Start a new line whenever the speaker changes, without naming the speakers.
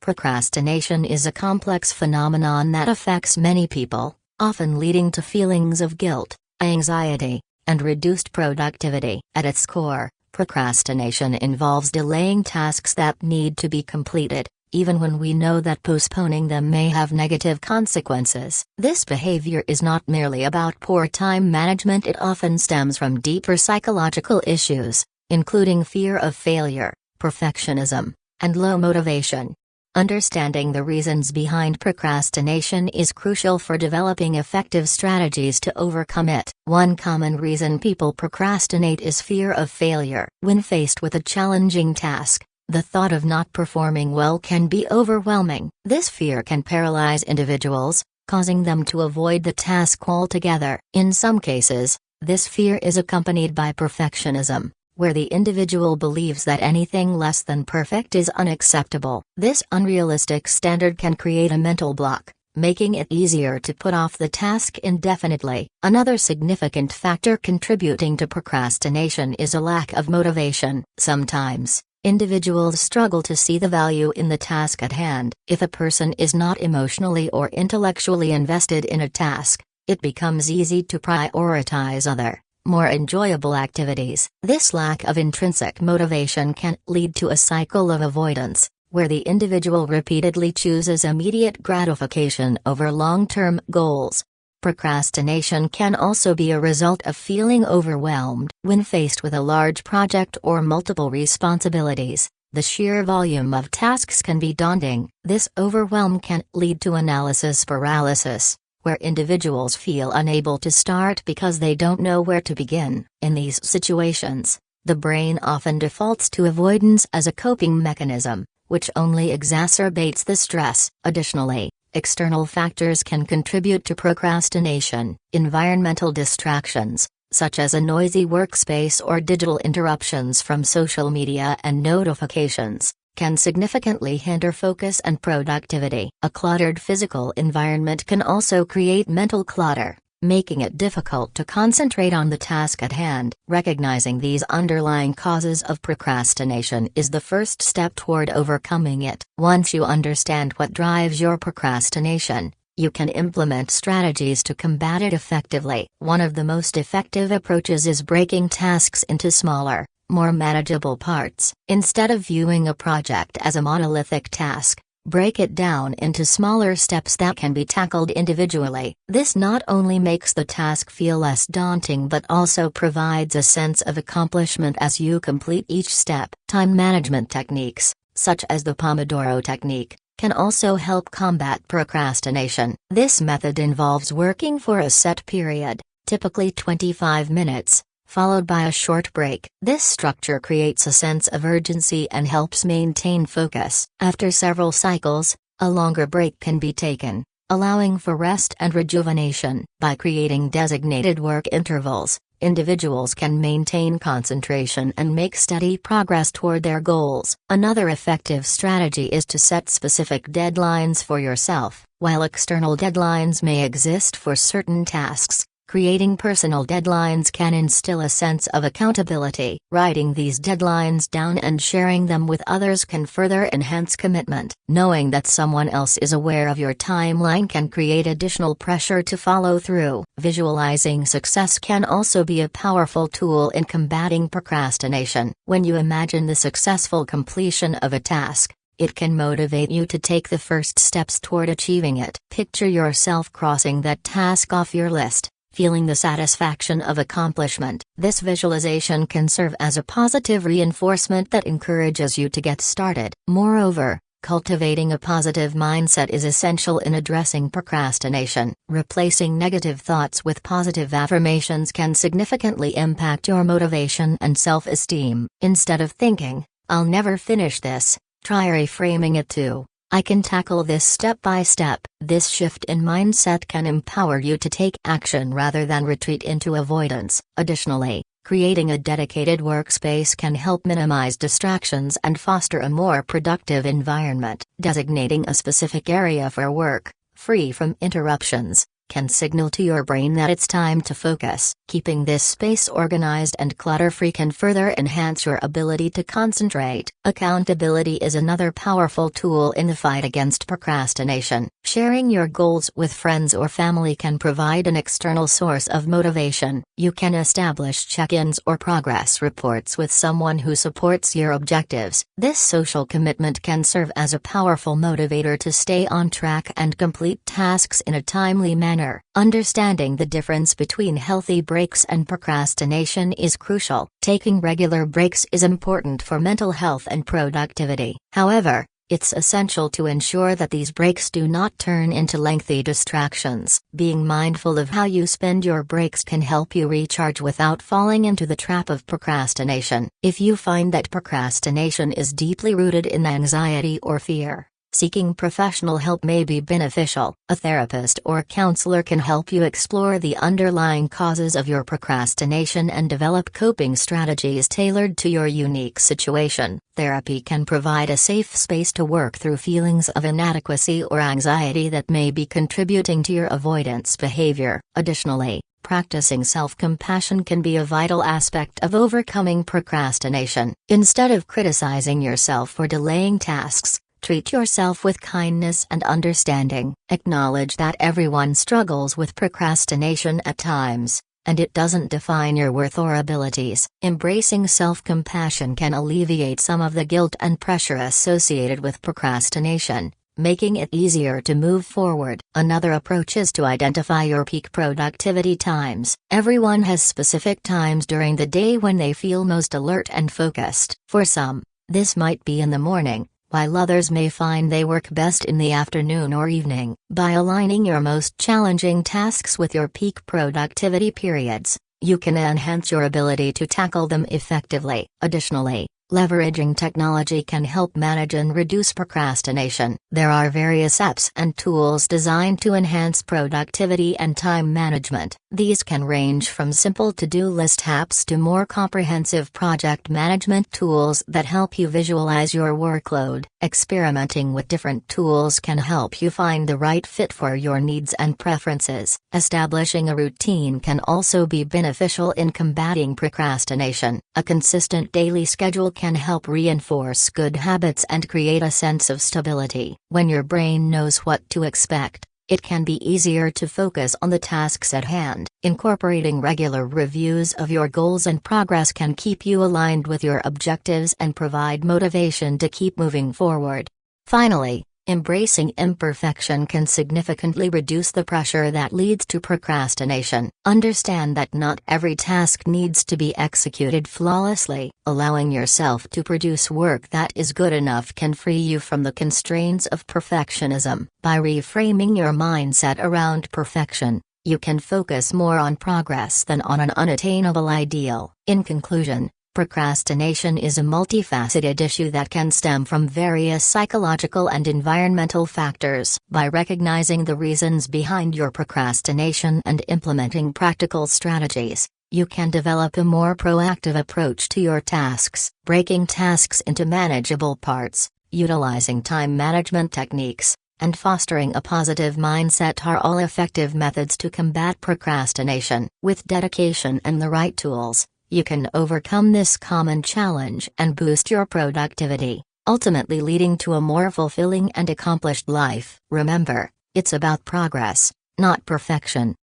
Procrastination is a complex phenomenon that affects many people, often leading to feelings of guilt, anxiety, and reduced productivity. At its core, procrastination involves delaying tasks that need to be completed, even when we know that postponing them may have negative consequences. This behavior is not merely about poor time management, it often stems from deeper psychological issues, including fear of failure, perfectionism, and low motivation. Understanding the reasons behind procrastination is crucial for developing effective strategies to overcome it. One common reason people procrastinate is fear of failure. When faced with a challenging task, the thought of not performing well can be overwhelming. This fear can paralyze individuals, causing them to avoid the task altogether. In some cases, this fear is accompanied by perfectionism, where the individual believes that anything less than perfect is unacceptable. This unrealistic standard can create a mental block, making it easier to put off the task indefinitely. Another significant factor contributing to procrastination is a lack of motivation. Sometimes, individuals struggle to see the value in the task at hand. If a person is not emotionally or intellectually invested in a task, it becomes easy to prioritize other, more enjoyable activities. This lack of intrinsic motivation can lead to a cycle of avoidance, where the individual repeatedly chooses immediate gratification over long-term goals. Procrastination can also be a result of feeling overwhelmed. When faced with a large project or multiple responsibilities, the sheer volume of tasks can be daunting. This overwhelm can lead to analysis paralysis, where individuals feel unable to start because they don't know where to begin. In these situations, the brain often defaults to avoidance as a coping mechanism, which only exacerbates the stress. Additionally, external factors can contribute to procrastination. Environmental distractions, such as a noisy workspace or digital interruptions from social media and notifications, can significantly hinder focus and productivity. A cluttered physical environment can also create mental clutter, making it difficult to concentrate on the task at hand. Recognizing these underlying causes of procrastination is the first step toward overcoming it. Once you understand what drives your procrastination, you can implement strategies to combat it effectively. One of the most effective approaches is breaking tasks into smaller, more manageable parts. Instead of viewing a project as a monolithic task, break it down into smaller steps that can be tackled individually. This not only makes the task feel less daunting but also provides a sense of accomplishment as you complete each step. Time management techniques, such as the Pomodoro technique, can also help combat procrastination. This method involves working for a set period, typically 25 minutes, followed by a short break. This structure creates a sense of urgency and helps maintain focus. After several cycles, a longer break can be taken, allowing for rest and rejuvenation. By creating designated work intervals, individuals can maintain concentration and make steady progress toward their goals. Another effective strategy is to set specific deadlines for yourself. While external deadlines may exist for certain tasks, creating personal deadlines can instill a sense of accountability. Writing these deadlines down and sharing them with others can further enhance commitment. Knowing that someone else is aware of your timeline can create additional pressure to follow through. Visualizing success can also be a powerful tool in combating procrastination. When you imagine the successful completion of a task, it can motivate you to take the first steps toward achieving it. Picture yourself crossing that task off your list, feeling the satisfaction of accomplishment. This visualization can serve as a positive reinforcement that encourages you to get started. Moreover, cultivating a positive mindset is essential in addressing procrastination. Replacing negative thoughts with positive affirmations can significantly impact your motivation and self-esteem. Instead of thinking, "I'll never finish this," try reframing it to, "I can tackle this step by step." This shift in mindset can empower you to take action rather than retreat into avoidance. Additionally, creating a dedicated workspace can help minimize distractions and foster a more productive environment. Designating a specific area for work, free from interruptions, can signal to your brain that it's time to focus. Keeping this space organized and clutter-free can further enhance your ability to concentrate. Accountability is another powerful tool in the fight against procrastination. Sharing your goals with friends or family can provide an external source of motivation. You can establish check-ins or progress reports with someone who supports your objectives. This social commitment can serve as a powerful motivator to stay on track and complete tasks in a timely manner. Understanding the difference between healthy breaks and procrastination is crucial. Taking regular breaks is important for mental health and productivity. However, it's essential to ensure that these breaks do not turn into lengthy distractions. Being mindful of how you spend your breaks can help you recharge without falling into the trap of procrastination. If you find that procrastination is deeply rooted in anxiety or fear, seeking professional help may be beneficial. A therapist or counselor can help you explore the underlying causes of your procrastination and develop coping strategies tailored to your unique situation. Therapy can provide a safe space to work through feelings of inadequacy or anxiety that may be contributing to your avoidance behavior. Additionally, practicing self-compassion can be a vital aspect of overcoming procrastination. Instead of criticizing yourself for delaying tasks, treat yourself with kindness and understanding. Acknowledge that everyone struggles with procrastination at times, and it doesn't define your worth or abilities. Embracing self-compassion can alleviate some of the guilt and pressure associated with procrastination, making it easier to move forward. Another approach is to identify your peak productivity times. Everyone has specific times during the day when they feel most alert and focused. For some, this might be in the morning, while others may find they work best in the afternoon or evening. By aligning your most challenging tasks with your peak productivity periods, you can enhance your ability to tackle them effectively. Additionally, leveraging technology can help manage and reduce procrastination. There are various apps and tools designed to enhance productivity and time management. These can range from simple to-do list apps to more comprehensive project management tools that help you visualize your workload. Experimenting with different tools can help you find the right fit for your needs and preferences. Establishing a routine can also be beneficial in combating procrastination. A consistent daily schedule can help reinforce good habits and create a sense of stability. When your brain knows what to expect, it can be easier to focus on the tasks at hand. Incorporating regular reviews of your goals and progress can keep you aligned with your objectives and provide motivation to keep moving forward. Finally, embracing imperfection can significantly reduce the pressure that leads to procrastination. Understand that not every task needs to be executed flawlessly. Allowing yourself to produce work that is good enough can free you from the constraints of perfectionism. By reframing your mindset around perfection, you can focus more on progress than on an unattainable ideal. In conclusion, procrastination is a multifaceted issue that can stem from various psychological and environmental factors. By recognizing the reasons behind your procrastination and implementing practical strategies, you can develop a more proactive approach to your tasks. Breaking tasks into manageable parts, utilizing time management techniques, and fostering a positive mindset are all effective methods to combat procrastination. With dedication and the right tools, you can overcome this common challenge and boost your productivity, ultimately leading to a more fulfilling and accomplished life. Remember, it's about progress, not perfection.